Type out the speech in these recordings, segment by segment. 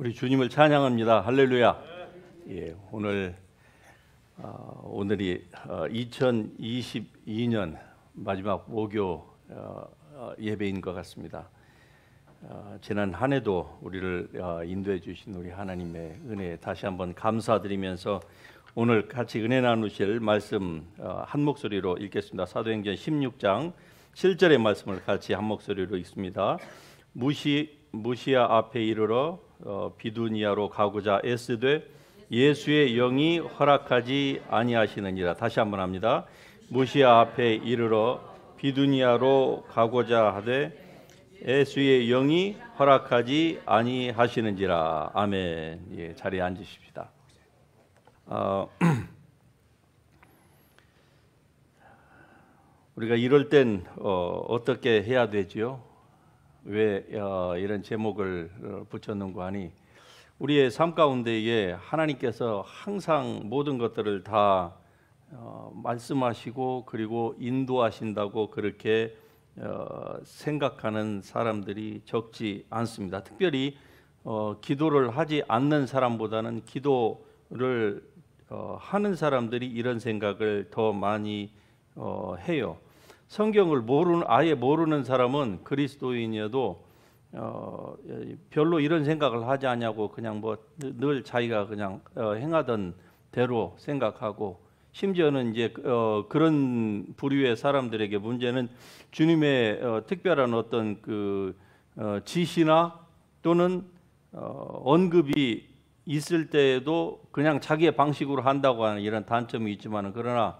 우리 주님을 찬양합니다. 할렐루야. 예, 오늘이 2022년 마지막 목요 예배인 것 같습니다. 지난 한 해도 우리를 인도해 주신 우리 하나님의 은혜에 다시 한번 감사드리면서 오늘 같이 은혜 나누실 말씀 한 목소리로 읽겠습니다. 사도행전 16장 7절의 말씀을 같이 한 목소리로 읽습니다. 무시아 앞에 이르러 비두니아로 가고자 애쓰되 예수의 영이 허락하지 아니하시느니라. 다시 한번 합니다. 무시아 앞에 이르러 비두니아로 가고자 하되 예수의 영이 허락하지 아니하시는지라. 아멘. 예, 자리에 앉으십시다. 우리가 이럴 땐 어떻게 해야 되지요? 왜 이런 제목을 붙였는가 하니, 우리의 삶 가운데에 하나님께서 항상 모든 것들을 다 말씀하시고 그리고 인도하신다고 그렇게 생각하는 사람들이 적지 않습니다. 특별히 기도를 하지 않는 사람보다는 기도를 하는 사람들이 이런 생각을 더 많이 해요. 성경을 아예 모르는 사람은 그리스도인이어도 별로 이런 생각을 하지 않냐고 그냥 늘 자기가 그냥 행하던 대로 생각하고, 심지어는 이제 그런 부류의 사람들에게 문제는 주님의 특별한 어떤 지시나 또는 언급이 있을 때에도 그냥 자기의 방식으로 한다고 하는 이런 단점이 있지만, 그러나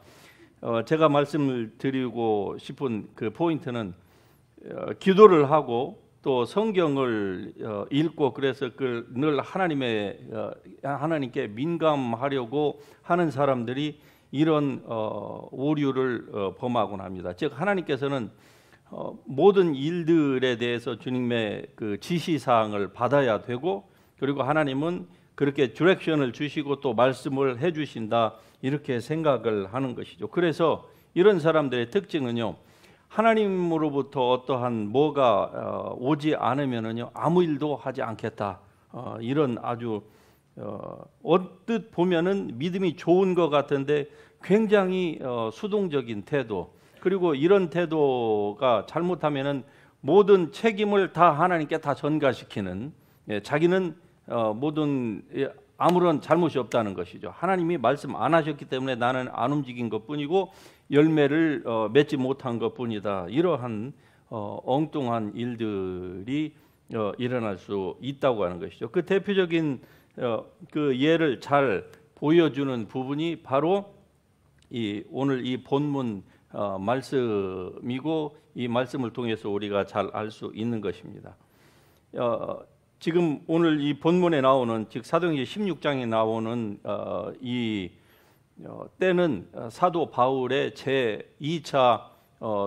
제가 말씀을 드리고 싶은 그 포인트는 기도를 하고 또 성경을 읽고 그래서 늘 하나님께 민감하려고 하는 사람들이 이런 오류를 범하곤 합니다. 즉, 하나님께서는 모든 일들에 대해서 주님의 그 지시사항을 받아야 되고, 그리고 하나님은 그렇게 디렉션을 주시고 또 말씀을 해주신다, 이렇게 생각을 하는 것이죠. 그래서 이런 사람들의 특징은요, 하나님으로부터 어떠한 뭐가 오지 않으면은요 아무 일도 하지 않겠다, 이런 아주 언뜻 보면은 믿음이 좋은 것 같은데 굉장히 수동적인 태도, 그리고 이런 태도가 잘못하면은 모든 책임을 다 하나님께 다 전가시키는, 자기는 아무런 잘못이 없다는 것이죠. 하나님이 말씀 안 하셨기 때문에 나는 안 움직인 것뿐이고 열매를 맺지 못한 것뿐이다. 이러한 엉뚱한 일들이 일어날 수 있다고 하는 것이죠. 그 대표적인 그 예를 잘 보여주는 부분이 바로 오늘 이 본문 말씀이고, 이 말씀을 통해서 우리가 잘 알 수 있는 것입니다. 지금 오늘 이 본문에 나오는, 즉 사도행전 16장에 나오는 이 때는 사도 바울의 제2차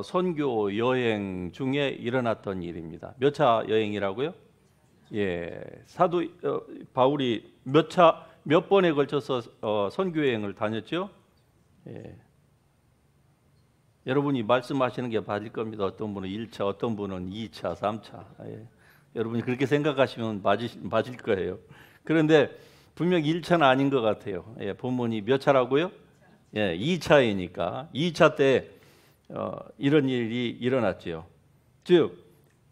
선교 여행 중에 일어났던 일입니다. 몇 차 여행이라고요? 예, 사도 바울이 몇 번에 걸쳐서 선교 여행을 다녔죠? 예. 여러분이 말씀하시는 게 맞을 겁니다. 어떤 분은 1차, 어떤 분은 2차, 3차. 예. 여러분이 그렇게 생각하시면 맞을 거예요. 그런데 분명 1차는 아닌 것 같아요. 예, 본문이 몇 차라고요? 예, 2차이니까 2차 때 이런 일이 일어났죠. 즉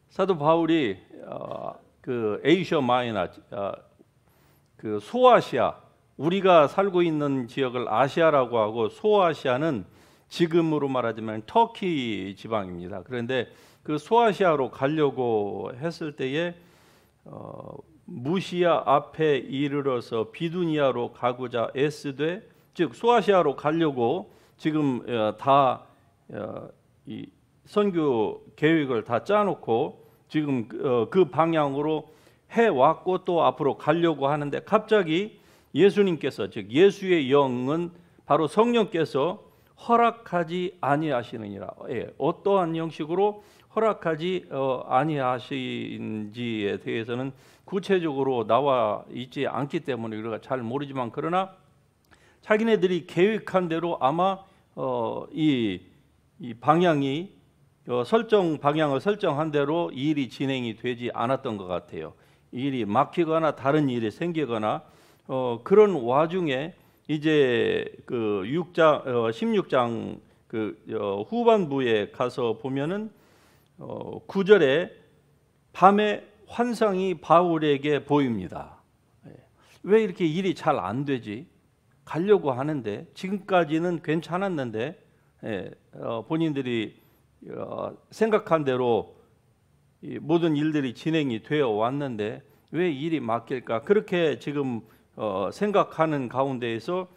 사도 바울이 그 에이시아 마이너, 그 소아시아, 우리가 살고 있는 지역을 아시아라고 하고, 소아시아는 지금으로 말하자면 터키 지방입니다. 그런데 그 소아시아로 가려고 했을 때에 무시아 앞에 이르러서 비두니아로 가고자 애쓰되, 즉 소아시아로 가려고 지금 이 선교 계획을 다 짜놓고 지금 그 방향으로 해왔고 또 앞으로 가려고 하는데, 갑자기 예수님께서, 즉 예수의 영은 바로 성령께서 허락하지 아니하시느니라. 예, 어떠한 형식으로 허락하지 아니하신지에 대해서는 구체적으로 나와 있지 않기 때문에 우리가 잘 모르지만, 그러나 자기네들이 계획한 대로 아마 이 방향을 설정한 대로 이 일이 진행이 되지 않았던 것 같아요. 일이 막히거나 다른 일이 생기거나 그런 와중에 이제 그 16장 후반부에 가서 보면은 9절에 밤에 환상이 바울에게 보입니다. 왜 이렇게 일이 잘 안 되지? 가려고 하는데 지금까지는 괜찮았는데 본인들이 생각한 대로 모든 일들이 진행이 되어 왔는데 왜 일이 막힐까? 그렇게 지금 생각하는 가운데에서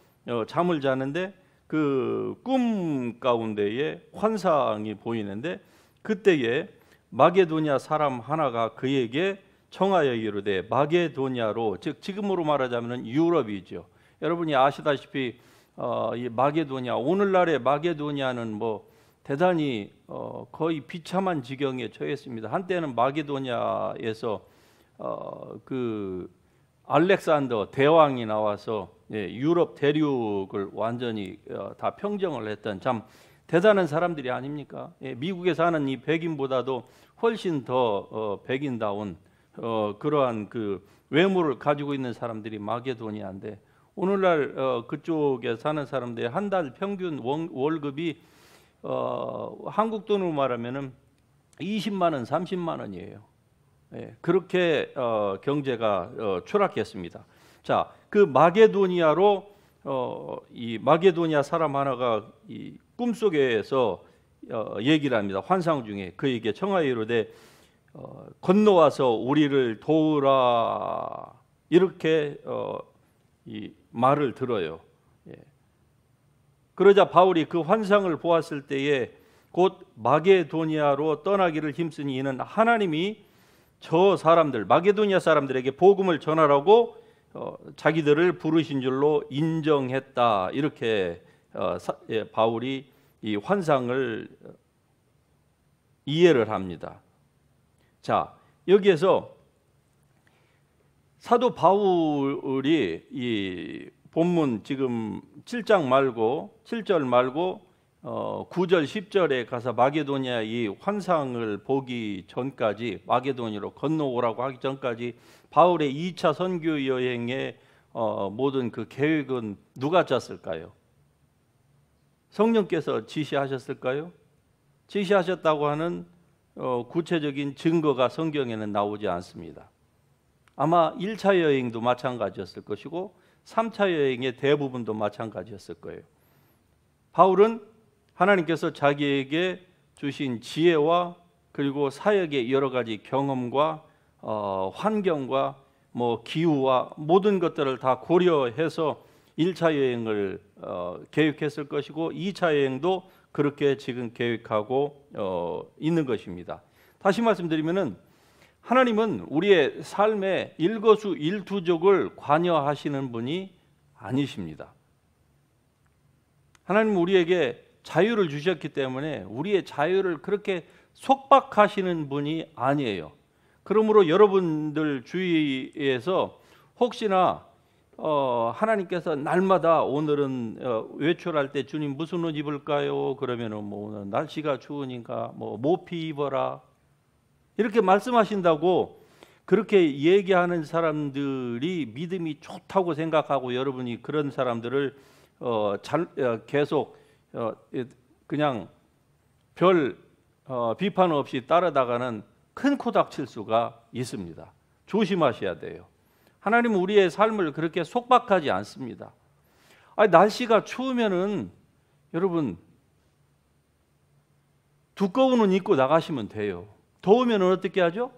잠을 자는데 그 꿈 가운데에 환상이 보이는데 그때에 마게도냐 사람 하나가 그에게 청하여 이르되 마게도냐로, 즉 지금으로 말하자면 유럽이죠. 여러분이 아시다시피 이 마게도냐, 오늘날의 마게도냐는 뭐 대단히 거의 비참한 지경에 처했습니다. 한때는 마게도냐에서 그 알렉산더 대왕이 나와서 유럽 대륙을 완전히 다 평정을 했던 참 대단한 사람들이 아닙니까? 미국에 사는 이 백인보다도 훨씬 더 백인다운 그러한 그 외모를 가지고 있는 사람들이 마게도니아인데, 오늘날 그쪽에 사는 사람들의 한 달 평균 월급이 한국 돈으로 말하면은 20만 원, 30만 원이에요. 그렇게 경제가 추락했습니다. 자, 그 마게도니아로 이 마게도니아 사람 하나가 이 꿈속에서 얘기를 합니다. 환상 중에 그에게 청하여 이르되 건너와서 우리를 도우라, 이렇게 이 말을 들어요. 그러자 바울이 그 환상을 보았을 때에 곧 마게도니아로 떠나기를 힘쓰니 이는 하나님이 저 사람들, 마게도니아 사람들에게 복음을 전하라고 자기들을 부르신 줄로 인정했다. 이렇게 바울이 이 환상을 이해를 합니다. 자, 여기에서 사도 바울이 이 본문 지금 7장 말고 7절 말고 9절 10절에 가서 마게도니아 이 환상을 보기 전까지, 마게도니아로 건너오라고 하기 전까지 바울의 2차 선교 여행의 모든 그 계획은 누가 짰을까요? 성령께서 지시하셨을까요? 지시하셨다고 하는 구체적인 증거가 성경에는 나오지 않습니다. 아마 1차 여행도 마찬가지였을 것이고 3차 여행의 대부분도 마찬가지였을 거예요. 바울은 하나님께서 자기에게 주신 지혜와 그리고 사역의 여러 가지 경험과 환경과 뭐 기후와 모든 것들을 다 고려해서 1차 여행을 계획했을 것이고 2차 여행도 그렇게 지금 계획하고 있는 것입니다. 다시 말씀드리면은 하나님은 우리의 삶의 일거수일투족을 관여하시는 분이 아니십니다. 하나님은 우리에게 자유를 주셨기 때문에 우리의 자유를 그렇게 속박하시는 분이 아니에요. 그러므로 여러분들 주위에서 혹시나 하나님께서 날마다 오늘은 외출할 때 주님 무슨 옷 입을까요? 그러면은 뭐 오늘 날씨가 추우니까 뭐 모피 입어라, 이렇게 말씀하신다고 그렇게 얘기하는 사람들이 믿음이 좋다고 생각하고 여러분이 그런 사람들을 계속 그냥 별 비판 없이 따라다가는 큰 코닥칠 수가 있습니다. 조심하셔야 돼요. 하나님은 우리의 삶을 그렇게 속박하지 않습니다. 날씨가 추우면은 여러분 두꺼운 옷 입고 나가시면 돼요. 더우면 어떻게 하죠?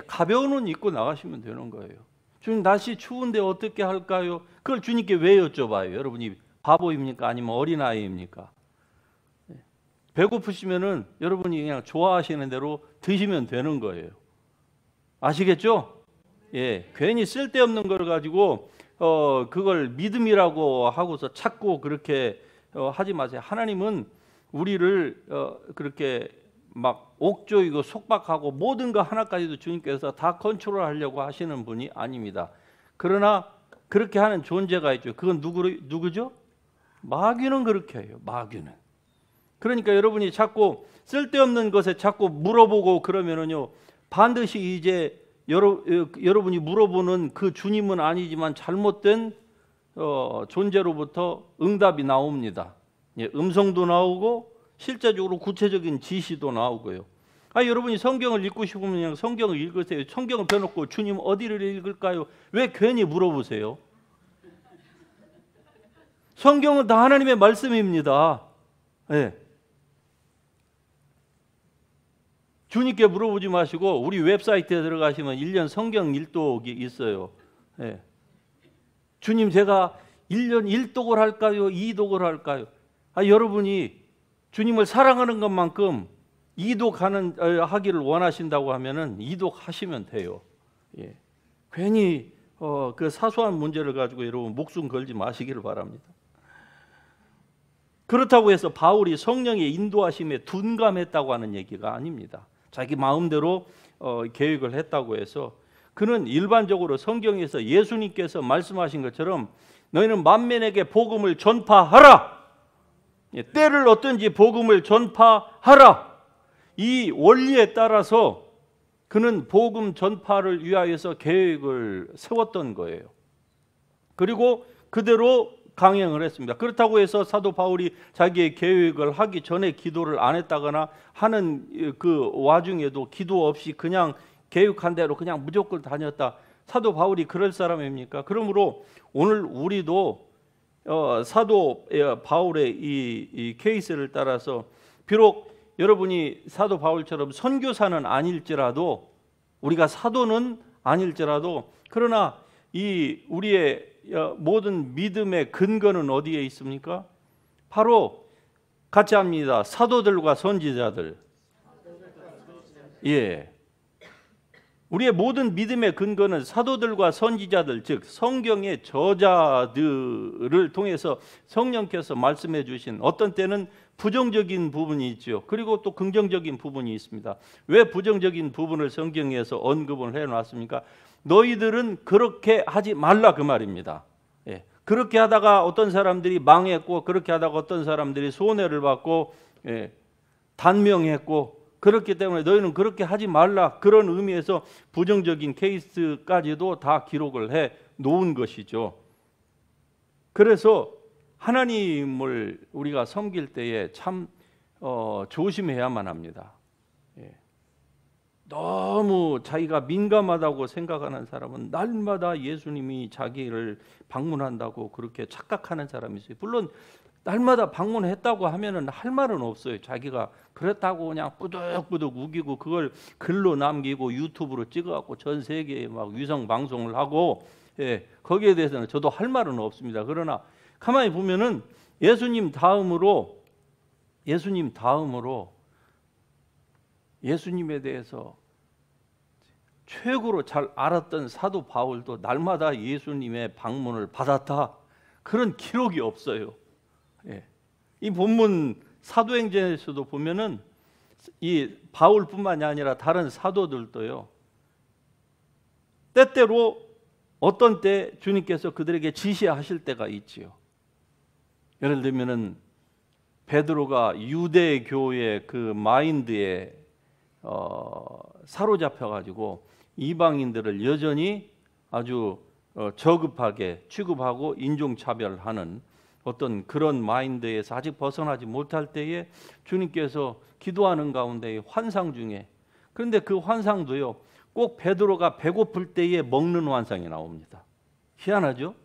가벼운 옷 입고 나가시면 되는 거예요. 주님 날씨 추운데 어떻게 할까요? 그걸 주님께 왜 여쭤봐요? 여러분이 바보입니까? 아니면 어린아이입니까? 배고프시면은 여러분이 그냥 좋아하시는 대로 드시면 되는 거예요. 아시겠죠? 괜히 쓸데없는 걸 가지고 그걸 믿음이라고 하고서 찾고 그렇게 하지 마세요. 하나님은 우리를 그렇게 막 옥조이고 속박하고 모든 거 하나까지도 주님께서 다 컨트롤하려고 하시는 분이 아닙니다. 그러나 그렇게 하는 존재가 있죠. 그건 누구죠? 마귀는 그렇게 해요. 마귀는. 그러니까 여러분이 자꾸 쓸데없는 것에 자꾸 물어보고 그러면은요, 반드시 이제 여러분이 물어보는 그 주님은 아니지만 잘못된 존재로부터 응답이 나옵니다. 예, 음성도 나오고 실제적으로 구체적인 지시도 나오고요. 여러분이 성경을 읽고 싶으면 그냥 성경을 읽으세요. 성경을 펴놓고 주님 어디를 읽을까요? 왜 괜히 물어보세요? 성경은 다 하나님의 말씀입니다. 예. 주님께 물어보지 마시고 우리 웹사이트에 들어가시면 1년 성경 일독이 있어요. 예. 주님 제가 1년 1독을 할까요? 2독을 할까요? 여러분이 주님을 사랑하는 것만큼 2독 하기를 원하신다고 하면은 2독 하시면 돼요. 예. 괜히 그 사소한 문제를 가지고 여러분 목숨 걸지 마시기를 바랍니다. 그렇다고 해서 바울이 성령의 인도하심에 둔감했다고 하는 얘기가 아닙니다. 자기 마음대로 계획을 했다고 해서 그는 일반적으로 성경에서 예수님께서 말씀하신 것처럼 너희는 만민에게 복음을 전파하라. 때를 얻든지 복음을 전파하라. 이 원리에 따라서 그는 복음 전파를 위하여서 계획을 세웠던 거예요. 그리고 그대로 강행을 했습니다. 그렇다고 해서 사도 바울이 자기의 계획을 하기 전에 기도를 안 했다거나 하는 그 와중에도 기도 없이 그냥 계획한 대로 그냥 무조건 다녔다. 사도 바울이 그럴 사람입니까? 그러므로 오늘 우리도 사도 바울의 이 케이스를 따라서 비록 여러분이 사도 바울처럼 선교사는 아닐지라도 우리가 사도는 아닐지라도 그러나 이 우리의 모든 믿음의 근거는 어디에 있습니까? 바로 같이 합니다. 사도들과 선지자들. 예. 우리의 모든 믿음의 근거는 사도들과 선지자들, 즉 성경의 저자들을 통해서 성령께서 말씀해 주신 어떤 때는 부정적인 부분이 있죠. 그리고 또 긍정적인 부분이 있습니다. 왜 부정적인 부분을 성경에서 언급을 해놨습니까? 너희들은 그렇게 하지 말라 그 말입니다. 예. 그렇게 하다가 어떤 사람들이 망했고 그렇게 하다가 어떤 사람들이 손해를 받고 단명했고 그렇기 때문에 너희는 그렇게 하지 말라 그런 의미에서 부정적인 케이스까지도 다 기록을 해 놓은 것이죠. 그래서 하나님을 우리가 섬길 때에 참 조심해야만 합니다. 너무 자기가 민감하다고 생각하는 사람은 날마다 예수님이 자기를 방문한다고 그렇게 착각하는 사람이 있어요. 물론 날마다 방문했다고 하면은 할 말은 없어요. 자기가 그렇다고 그냥 뿌득뿌득 우기고 그걸 글로 남기고 유튜브로 찍어갖고 전 세계에 막 위성 방송을 하고 거기에 대해서는 저도 할 말은 없습니다. 그러나 가만히 보면은 예수님 다음으로 예수님에 대해서 최고로 잘 알았던 사도 바울도 날마다 예수님의 방문을 받았다. 그런 기록이 없어요. 이 본문 사도행전에서도 보면은 이 바울뿐만이 아니라 다른 사도들도요. 때때로 어떤 때 주님께서 그들에게 지시하실 때가 있지요. 예를 들면은 베드로가 유대 교의 그 마인드에 사로잡혀 가지고 이방인들을 여전히 아주 저급하게 취급하고 인종차별하는 어떤 그런 마인드에서 아직 벗어나지 못할 때에 주님께서 기도하는 가운데 환상 중에 그런데 그 환상도요 꼭 베드로가 배고플 때에 먹는 환상이 나옵니다. 희한하죠?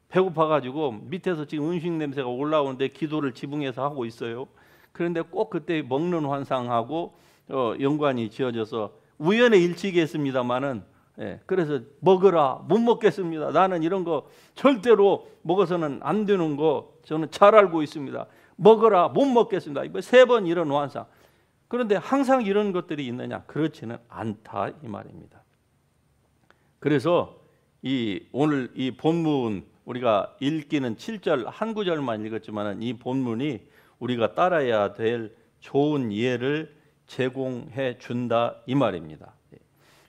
배고파가지고 밑에서 지금 음식 냄새가 올라오는데 기도를 지붕에서 하고 있어요. 그런데 꼭 그때 먹는 환상하고 연관이 지어져서 우연의 일치겠습니다만은 그래서 먹으라 못 먹겠습니다. 나는 이런 거 절대로 먹어서는 안 되는 거 저는 잘 알고 있습니다. 먹으라 못 먹겠습니다. 이거 3번 이런 환상. 그런데 항상 이런 것들이 있느냐? 그렇지는 않다 이 말입니다. 그래서 오늘 이 본문 우리가 읽기는 7절 한 구절만 읽었지만 이 본문이 우리가 따라야 될 좋은 예를 제공해 준다 이 말입니다.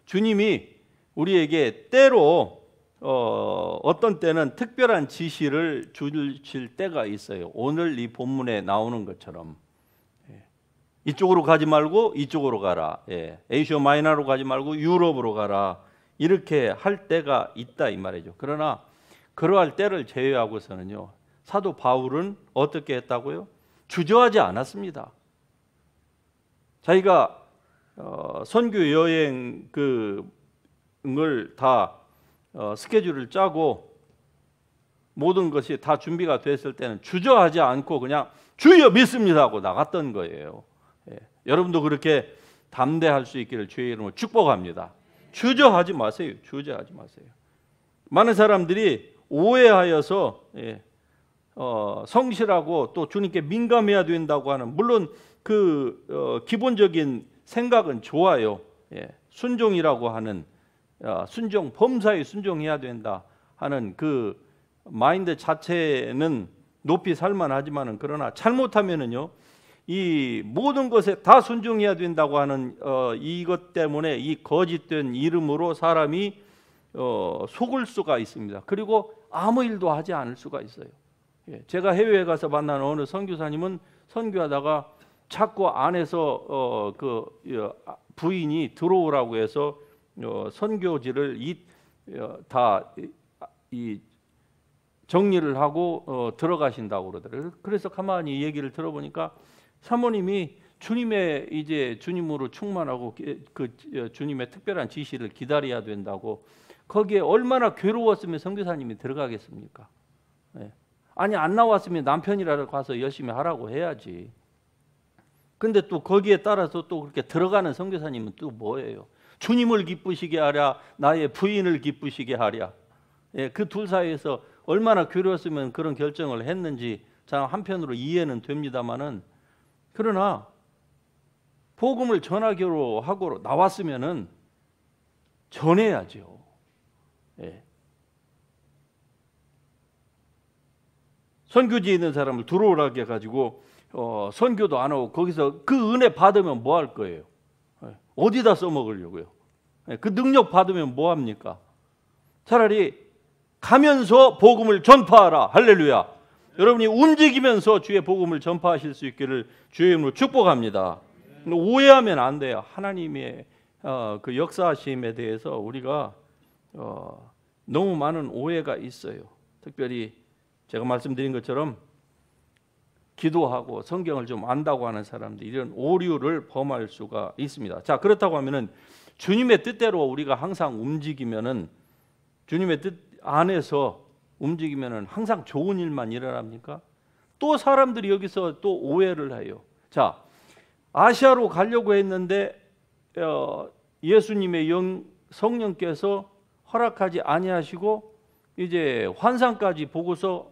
주님이 우리에게 때로 어떤 때는 특별한 지시를 주실 때가 있어요. 오늘 이 본문에 나오는 것처럼 이쪽으로 가지 말고 이쪽으로 가라. 예. 에이시아 마이너로 가지 말고 유럽으로 가라. 이렇게 할 때가 있다 이 말이죠. 그러나 그러할 때를 제외하고서는요, 사도 바울은 어떻게 했다고요? 주저하지 않았습니다. 자기가 선교 여행 그걸 다 스케줄을 짜고 모든 것이 다 준비가 됐을 때는 주저하지 않고 그냥 주여 믿습니다 하고 나갔던 거예요. 예. 여러분도 그렇게 담대할 수 있기를 주의 이름으로 축복합니다. 주저하지 마세요. 주저하지 마세요. 많은 사람들이 오해하여서 성실하고 또 주님께 민감해야 된다고 하는, 물론 그 기본적인 생각은 좋아요. 예. 순종이라고 하는 순종, 범사에 순종해야 된다 하는 그 마인드 자체는 높이 살만하지만은, 그러나 잘못하면은요, 이 모든 것에 다 순종해야 된다고 하는 이것 때문에 이 거짓된 이름으로 사람이 속을 수가 있습니다. 그리고 아무 일도 하지 않을 수가 있어요. 예, 제가 해외에 가서 만난 어느 선교사님은 선교하다가 자꾸 안에서 부인이 들어오라고 해서 선교지를 다 정리를 하고 들어가신다고 그러더라고요. 그래서 가만히 얘기를 들어보니까 사모님이 주님의 이제 주님으로 충만하고 그 주님의 특별한 지시를 기다려야 된다고, 거기에 얼마나 괴로웠으면 선교사님이 들어가겠습니까? 네. 아니 안 나왔으면 남편이라도 가서 열심히 하라고 해야지. 근데 또 거기에 따라서 또 그렇게 들어가는 선교사님은 또 뭐예요? 주님을 기쁘시게 하랴, 나의 부인을 기쁘시게 하랴. 예, 그 둘 사이에서 얼마나 괴로웠으면 그런 결정을 했는지 참 한편으로 이해는 됩니다만은, 그러나 복음을 전하기로 하고 나왔으면은 전해야죠. 예. 선교지에 있는 사람을 들어오라게 해가지고 선교도 안 하고 거기서 그 은혜 받으면 뭐 할 거예요? 예. 어디다 써먹으려고요? 예. 그 능력 받으면 뭐 합니까? 차라리 가면서 복음을 전파하라. 할렐루야. 여러분이 움직이면서 주의 복음을 전파하실 수 있기를 주의 이름으로 축복합니다. 오해하면 안 돼요. 하나님의 그 역사하심에 대해서 우리가 너무 많은 오해가 있어요. 특별히 제가 말씀드린 것처럼 기도하고 성경을 좀 안다고 하는 사람들, 이런 오류를 범할 수가 있습니다. 자, 그렇다고 하면은 주님의 뜻대로 우리가 항상 움직이면은, 주님의 뜻 안에서 움직이면은 항상 좋은 일만 일어납니까? 또 사람들이 여기서 또 오해를 해요. 자, 아시아로 가려고 했는데 예수님의 성령께서 허락하지 아니하시고 이제 환상까지 보고서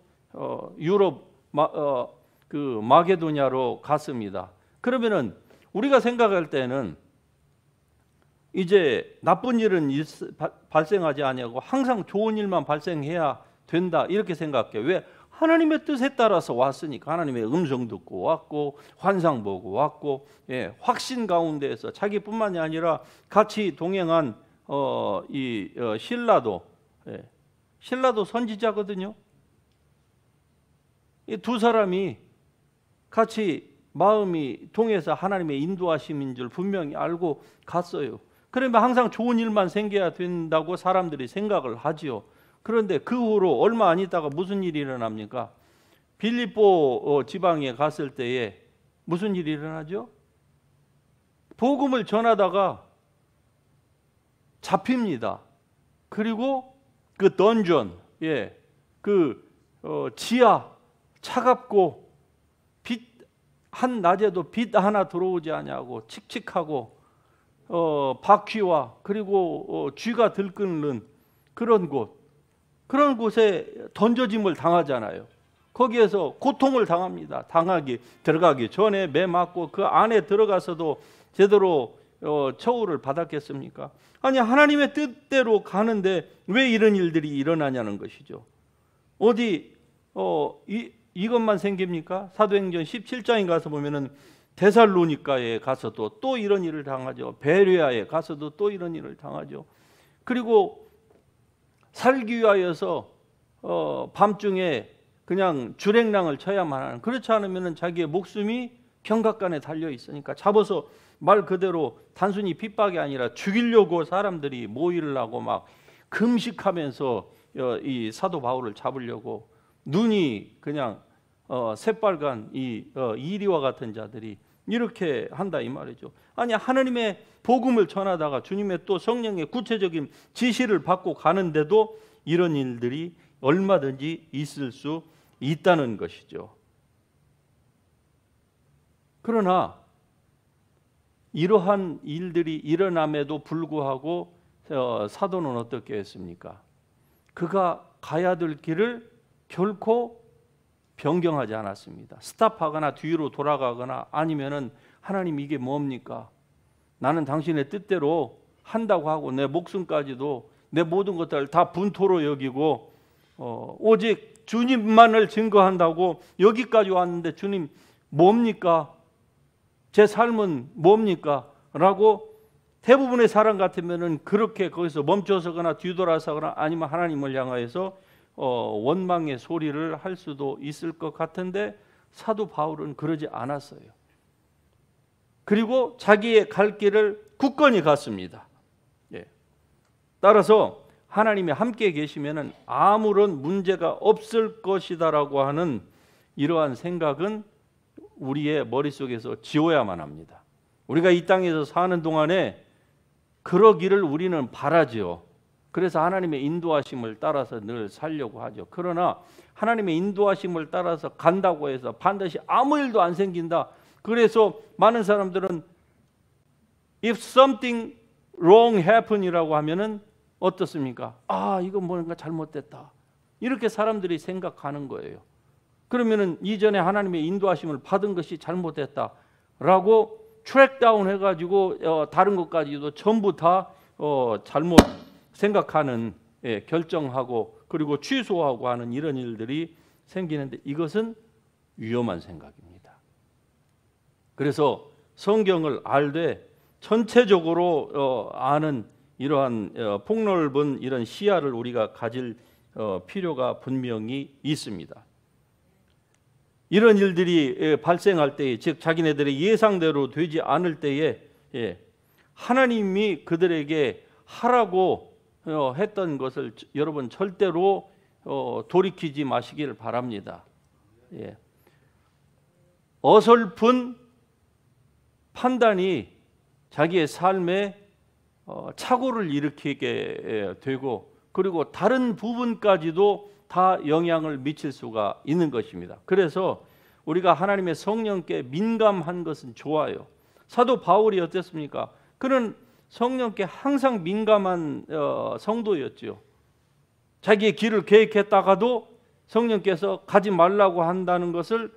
유럽 그 마게도냐로 갔습니다. 그러면은 우리가 생각할 때는 이제 나쁜 일은 발생하지 아니하고 항상 좋은 일만 발생해야 된다 이렇게 생각해요. 왜? 하나님의 뜻에 따라서 왔으니까. 하나님의 음성 듣고 왔고 환상 보고 왔고, 예, 확신 가운데에서 자기뿐만이 아니라 같이 동행한 신라도 선지자거든요. 이 두 사람이 같이 마음이 통해서 하나님의 인도하심인 줄 분명히 알고 갔어요. 그러면 항상 좋은 일만 생겨야 된다고 사람들이 생각을 하지요. 그런데 그 후로 얼마 안 있다가 무슨 일이 일어납니까? 빌립보 지방에 갔을 때에 무슨 일이 일어나죠? 복음을 전하다가 잡힙니다. 그리고 그 던전, 예, 그 지하 차갑고 빛 한 낮에도 빛 하나 들어오지 않냐고 칙칙하고 바퀴와 그리고 쥐가 들끓는 그런 곳에 던져짐을 당하잖아요. 거기에서 고통을 당합니다. 들어가기 전에 매 맞고 그 안에 들어가서도 제대로 처우를 받았겠습니까? 아니, 하나님의 뜻대로 가는데 왜 이런 일들이 일어나냐는 것이죠. 어디 이것만 생깁니까? 사도행전 17장에 가서 보면은 데살로니가에 가서도 또 이런 일을 당하죠. 베레아에 가서도 또 이런 일을 당하죠. 그리고 살기 위하여서 밤중에 그냥 주랭랑을 쳐야만 하는, 그렇지 않으면 자기의 목숨이 경각간에 달려 있으니까 잡아서 말 그대로 단순히 핍박이 아니라 죽이려고 사람들이 모의를 하고 막 금식하면서 이 사도 바울을 잡으려고 눈이 그냥 새빨간 이 이리와 같은 자들이 이렇게 한다 이 말이죠. 아니 하나님의 복음을 전하다가 주님의 또 성령의 구체적인 지시를 받고 가는데도 이런 일들이 얼마든지 있을 수 있다는 것이죠. 그러나 이러한 일들이 일어남에도 불구하고 사도는 어떻게 했습니까? 그가 가야 될 길을 결코 변경하지 않았습니다. 스탑하거나 뒤로 돌아가거나 아니면은 하나님 이게 뭡니까? 나는 당신의 뜻대로 한다고 하고 내 목숨까지도 내 모든 것들을 다 분토로 여기고 오직 주님만을 증거한다고 여기까지 왔는데 주님 뭡니까? 제 삶은 뭡니까? 라고 대부분의 사람 같으면은 그렇게 거기서 멈춰서거나 뒤돌아서거나 아니면 하나님을 향하여서 원망의 소리를 할 수도 있을 것 같은데 사도 바울은 그러지 않았어요. 그리고 자기의 갈 길을 굳건히 갔습니다. 예. 따라서 하나님이 함께 계시면은 아무런 문제가 없을 것이다라고 하는 이러한 생각은 우리의 머릿속에서 지워야만 합니다. 우리가 이 땅에서 사는 동안에 그러기를 우리는 바라지요. 그래서 하나님의 인도하심을 따라서 늘 살려고 하죠. 그러나 하나님의 인도하심을 따라서 간다고 해서 반드시 아무 일도 안 생긴다. 그래서 많은 사람들은 if something wrong happen이라고 하면은 어떻습니까? 아, 이건 뭔가 잘못됐다. 이렇게 사람들이 생각하는 거예요. 그러면은 이전에 하나님의 인도하심을 받은 것이 잘못됐다라고 트랙다운 해가지고 다른 것까지도 전부 다 잘못 생각하는 결정하고 그리고 취소하고 하는 이런 일들이 생기는데 이것은 위험한 생각입니다. 그래서 성경을 알되 전체적으로 아는 이러한 폭넓은 이런 시야를 우리가 가질 필요가 분명히 있습니다. 이런 일들이 발생할 때에 즉 자기네들의 예상대로 되지 않을 때에 하나님이 그들에게 하라고 했던 것을 여러분 절대로 돌이키지 마시기를 바랍니다. 어설픈 판단이 자기의 삶에 착오를 일으키게 되고 그리고 다른 부분까지도 다 영향을 미칠 수가 있는 것입니다. 그래서 우리가 하나님의 성령께 민감한 것은 좋아요. 사도 바울이 어땠습니까? 그는 성령께 항상 민감한 성도였죠. 자기의 길을 계획했다가도 성령께서 가지 말라고 한다는 것을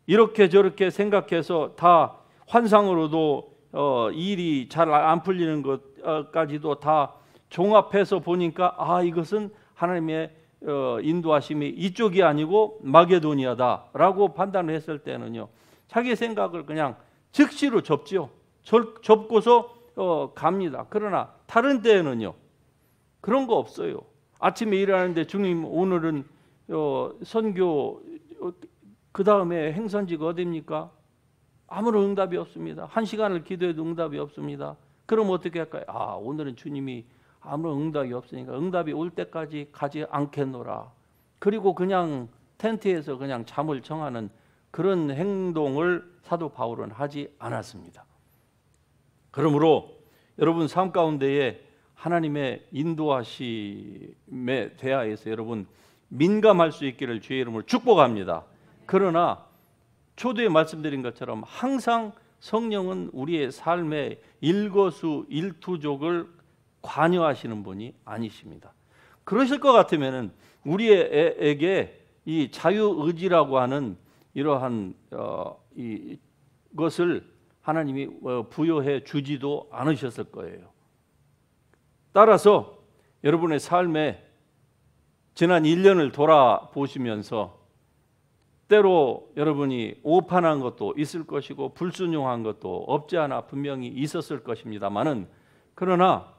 이렇게 저렇게 생각해서 다 환상으로도 일이 잘 안 풀리는 것까지도 다 종합해서 보니까 아 이것은 하나님의 인도하심이 이쪽이 아니고 마게도니아다라고 판단을 했을 때는요. 자기 생각을 그냥 즉시로 접지요. 접고서 갑니다. 그러나 다른 때에는요. 그런 거 없어요. 아침에 일하는데 주님 오늘은 선교 그 다음에 행선지가 어디입니까? 아무런 응답이 없습니다. 1시간을 기도해도 응답이 없습니다. 그럼 어떻게 할까요? 아 오늘은 주님이 아무런 응답이 없으니까 응답이 올 때까지 가지 않겠노라. 그리고 그냥 텐트에서 그냥 잠을 청하는 그런 행동을 사도 바울은 하지 않았습니다. 그러므로 여러분 삶 가운데에 하나님의 인도하심에 대하여서 여러분 민감할 수 있기를 주의 이름으로 축복합니다. 그러나 초두에 말씀드린 것처럼 항상 성령은 우리의 삶의 일거수일투족을 관여하시는 분이 아니십니다. 그러실 것 같으면은 우리에게 이 자유의지라고 하는 이러한 이것을 하나님이 부여해 주지도 않으셨을 거예요. 따라서 여러분의 삶에 지난 1년을 돌아보시면서 때로 여러분이 오판한 것도 있을 것이고 불순종한 것도 없지 않아 분명히 있었을 것입니다만은 그러나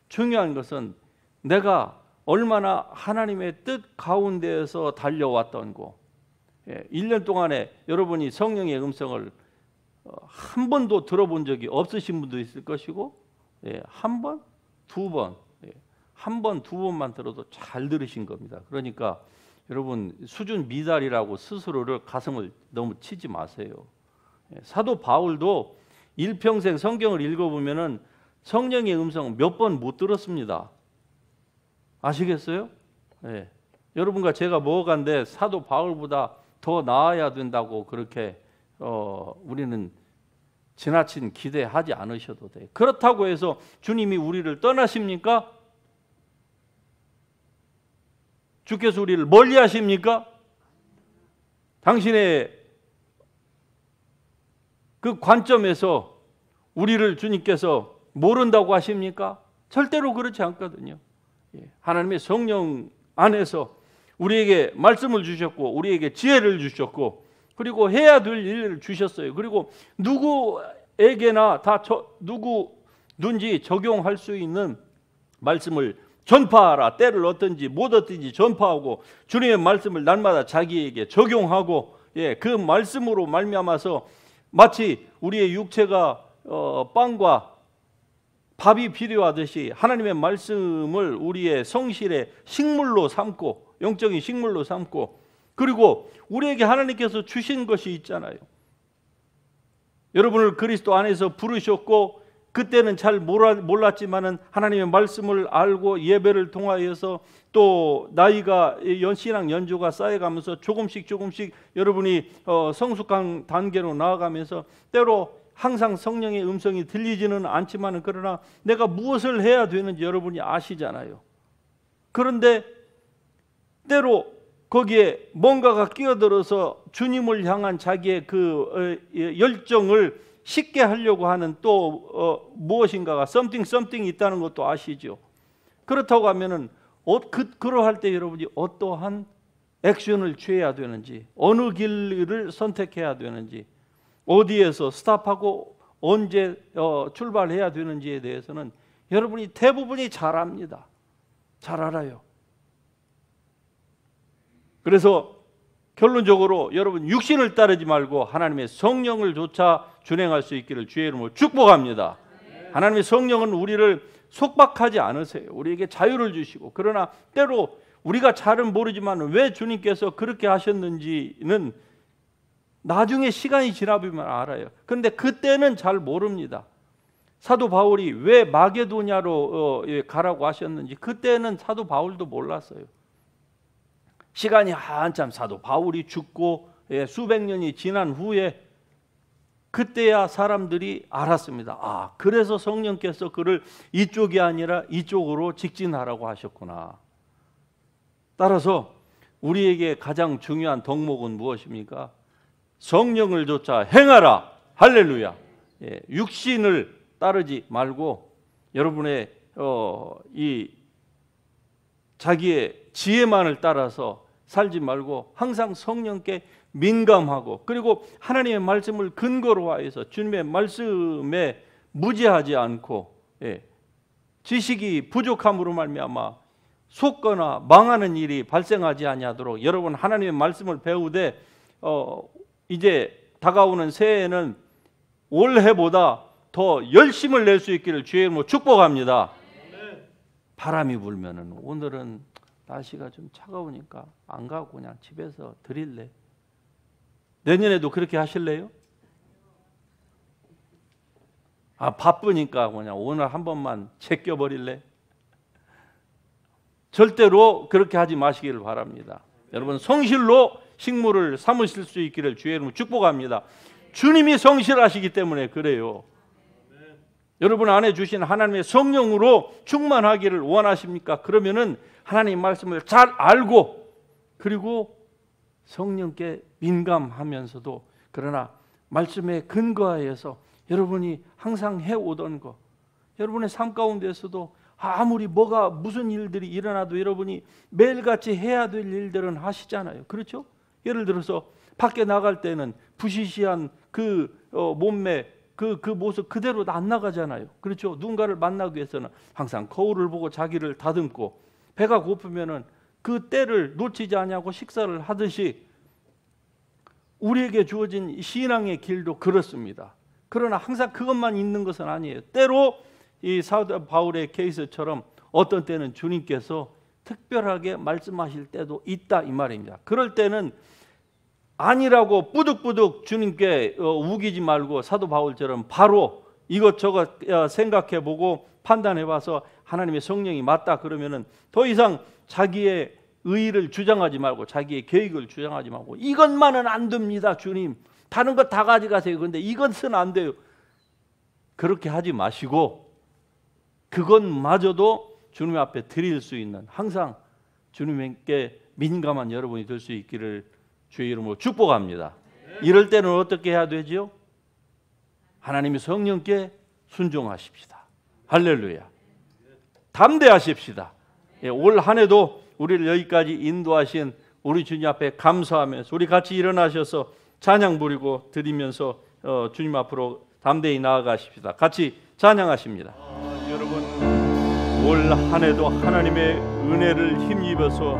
중요한 것은 내가 얼마나 하나님의 뜻 가운데에서 달려왔던 거 1년 동안에 여러분이 성령의 음성을 한 번도 들어본 적이 없으신 분도 있을 것이고, 한 번, 두 번, 한 번, 두 번만 들어도 잘 들으신 겁니다. 그러니까 여러분 수준 미달이라고 스스로를 가슴을 너무 치지 마세요. 사도 바울도 일평생 성경을 읽어보면은 성령의 음성 몇 번 못 들었습니다. 아시겠어요? 여러분과 제가 뭐간데 사도 바울보다 더 나아야 된다고 그렇게 우리는 지나친 기대하지 않으셔도 돼요. 그렇다고 해서 주님이 우리를 떠나십니까? 주께서 우리를 멀리 하십니까? 당신의 그 관점에서 우리를 주님께서 모른다고 하십니까? 절대로 그렇지 않거든요. 하나님의 성령 안에서 우리에게 말씀을 주셨고 우리에게 지혜를 주셨고 그리고 해야 될 일을 주셨어요. 그리고 누구에게나 다 누구든지 적용할 수 있는 말씀을 전파하라. 때를 얻든지 못 얻든지 전파하고 주님의 말씀을 날마다 자기에게 적용하고 그 말씀으로 말미암아서 마치 우리의 육체가 빵과 밥이 필요하듯이 하나님의 말씀을 우리의 성실의 식물로 삼고 영적인 식물로 삼고 그리고 우리에게 하나님께서 주신 것이 있잖아요. 여러분을 그리스도 안에서 부르셨고 그때는 잘 몰랐지만은 하나님의 말씀을 알고 예배를 통하여서 또 나이가 신앙 연조가 쌓여가면서 조금씩 여러분이 성숙한 단계로 나아가면서 때로 항상 성령의 음성이 들리지는 않지만은 그러나 내가 무엇을 해야 되는지 여러분이 아시잖아요. 그런데 때로 거기에 뭔가가 끼어들어서 주님을 향한 자기의 그 열정을 쉽게 하려고 하는 또 무엇인가가 something이 있다는 것도 아시죠. 그렇다고 하면은 그러할 때 여러분이 어떠한 액션을 취해야 되는지 어느 길을 선택해야 되는지 어디에서 스탑하고 언제 출발해야 되는지에 대해서는 여러분이 대부분이 잘 압니다. 잘 알아요. 그래서 결론적으로 여러분 육신을 따르지 말고 하나님의 성령을 조차 준행할 수 있기를 주의 이름으로 축복합니다. 하나님의 성령은 우리를 속박하지 않으세요. 우리에게 자유를 주시고 그러나 때로 우리가 잘은 모르지만 왜 주님께서 그렇게 하셨는지는 나중에 시간이 지나보면 알아요. 그런데 그때는 잘 모릅니다. 사도 바울이 왜 마게도냐로 가라고 하셨는지 그때는 사도 바울도 몰랐어요. 시간이 한참 사도 바울이 죽고 수백 년이 지난 후에 그때야 사람들이 알았습니다. 그래서 성령께서 그를 이쪽이 아니라 이쪽으로 직진하라고 하셨구나. 따라서 우리에게 가장 중요한 덕목은 무엇입니까? 성령을 조차 행하라. 할렐루야. 육신을 따르지 말고 여러분의 이 자기의 지혜만을 따라서 살지 말고 항상 성령께 민감하고 그리고 하나님의 말씀을 근거로 하여서 주님의 말씀에 무지하지 않고 지식이 부족함으로 말미암아 속거나 망하는 일이 발생하지 아니하도록 여러분 하나님의 말씀을 배우되 이제 다가오는 새해에는 올해보다 더 열심을 낼 수 있기를 주의 이름으로 축복합니다. 바람이 불면은 오늘은 날씨가 좀 차가우니까 안 가고 그냥 집에서 드릴래. 내년에도 그렇게 하실래요? 바쁘니까 그냥 오늘 한 번만 제껴버릴래? 절대로 그렇게 하지 마시기를 바랍니다. 여러분 성실로 식물을 삼으실 수 있기를 주의 이름으로 축복합니다. 주님이 성실하시기 때문에 그래요. 여러분 안에 주신 하나님의 성령으로 충만하기를 원하십니까? 그러면은 하나님의 말씀을 잘 알고 그리고 성령께 민감하면서도 그러나 말씀에 근거하여서 여러분이 항상 해오던 것 여러분의 삶 가운데서도 아무리 무슨 일들이 일어나도 여러분이 매일같이 해야 될 일들은 하시잖아요. 그렇죠? 예를 들어서 밖에 나갈 때는 부시시한 그 몸매 그 모습 그대로 안 나가잖아요. 그렇죠? 누군가를 만나기 위해서는 항상 거울을 보고 자기를 다듬고 배가 고프면은 그 때를 놓치지 않냐고 식사를 하듯이 우리에게 주어진 신앙의 길도 그렇습니다. 그러나 항상 그것만 있는 것은 아니에요. 때로 이 사도 바울의 케이스처럼 어떤 때는 주님께서 특별하게 말씀하실 때도 있다 이 말입니다. 그럴 때는 아니라고 뿌득뿌득 주님께 우기지 말고 사도 바울처럼 바로 이것저것 생각해보고 판단해봐서 하나님의 성령이 맞다 그러면은 더 이상 자기의 의의를 주장하지 말고 자기의 계획을 주장하지 말고 이것만은 안 됩니다 주님, 다른 거 다 가져가세요, 그런데 이것은 안 돼요, 그렇게 하지 마시고 그것마저도 주님 앞에 드릴 수 있는, 항상 주님께 민감한 여러분이 될 수 있기를 주의 이름으로 축복합니다. 이럴 때는 어떻게 해야 되죠? 하나님의 성령께 순종하십시다. 할렐루야. 담대하십시다. 올 한 해도 우리를 여기까지 인도하신 우리 주님 앞에 감사하면서 우리 같이 일어나셔서 찬양 부리고 드리면서 주님 앞으로 담대히 나아가십시다. 같이 찬양하십니다. 여러분, 올 한 해도 하나님의 은혜를 힘입어서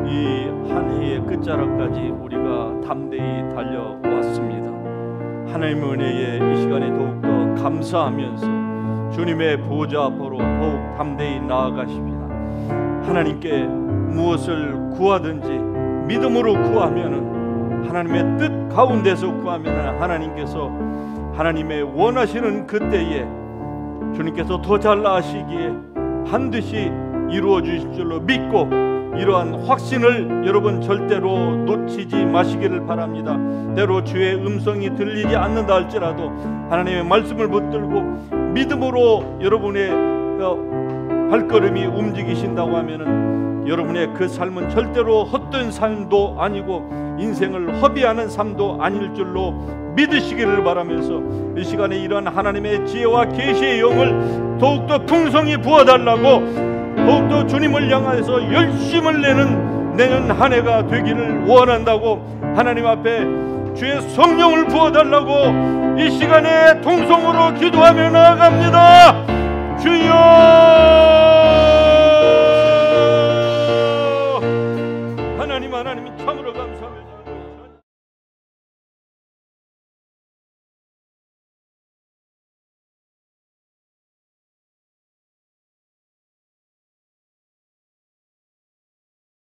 이 한 해의 끝자락까지 우리가 담대히 달려왔습니다. 하나님의 은혜에 이 시간에 더욱더 감사하면서 주님의 보좌 앞으로 더욱 담대히 나아가십니다. 하나님께 무엇을 구하든지 믿음으로 구하면은, 하나님의 뜻 가운데서 구하면은 하나님께서 하나님의 원하시는 그때에 주님께서 더 잘 나으시기에 반드시 이루어 주실 줄로 믿고 이러한 확신을 여러분 절대로 놓치지 마시기를 바랍니다. 때로 주의 음성이 들리지 않는다 할지라도 하나님의 말씀을 붙들고 믿음으로 여러분의 발걸음이 움직이신다고 하면은 여러분의 그 삶은 절대로 헛된 삶도 아니고 인생을 허비하는 삶도 아닐 줄로 믿으시기를 바라면서 이 시간에 이러한 하나님의 지혜와 계시의 영을 더욱더 풍성히 부어달라고, 더욱더 주님을 향해서 열심을 내는 내년 한 해가 되기를 원한다고 하나님 앞에 주의 성령을 부어달라고 이 시간에 통성으로 기도하며 나아갑니다. 주여!